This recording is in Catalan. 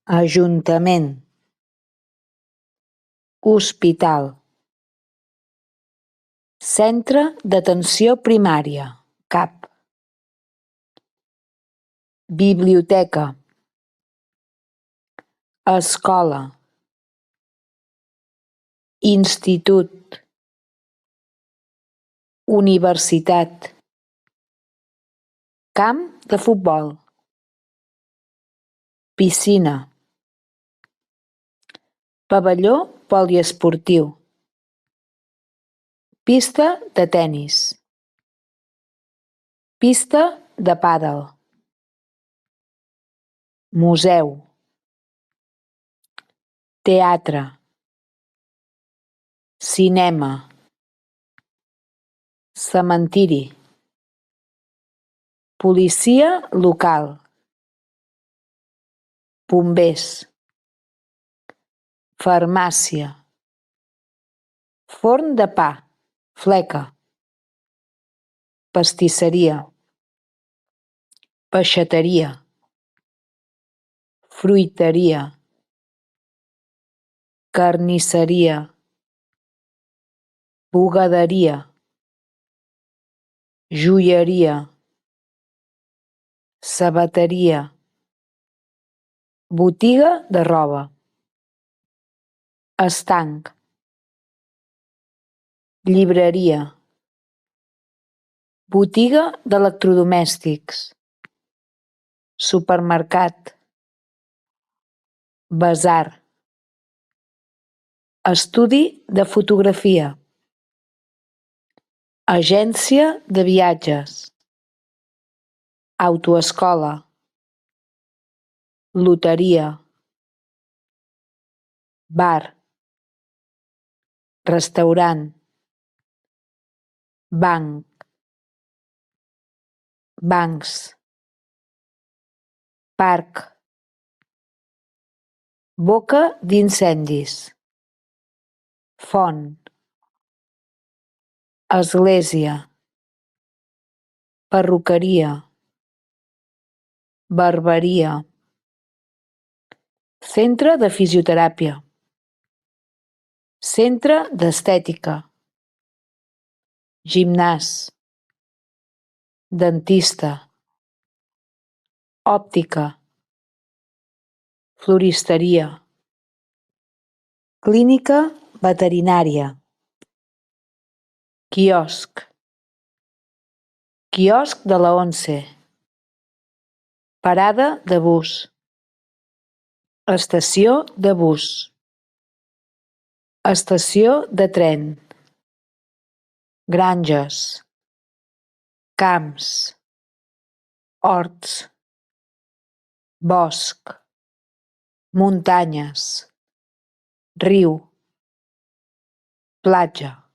ajuntament, hospital, centre d'atenció primària, CAP, biblioteca, escola, institut, universitat, camp de futbol, piscina, pavelló poliesportiu, pista de tenis, pista de pàdel, museu, teatre, cinema, cementiri, policia local, bombers, farmàcia, forn de pa, fleca, pastisseria, peixateria, fruiteria, carnisseria, bugaderia, joieria, sabateria, botiga de roba, estanc, llibreria, botiga d'electrodomèstics, supermercat, basar, estudi de fotografia, agència de viatges, autoescola, loteria, bar, restaurant, banc, bancs, parc, boca d'incendis, font, església, perruqueria, barberia, centre de fisioteràpia, centre d'estètica, gimnàs, dentista, òptica, floristeria, clínica veterinària, quiosc, quiosc de la ONCE, parada de bus, estació de bus, estació de tren, granges, camps, horts, bosc, muntanyes, riu, platja.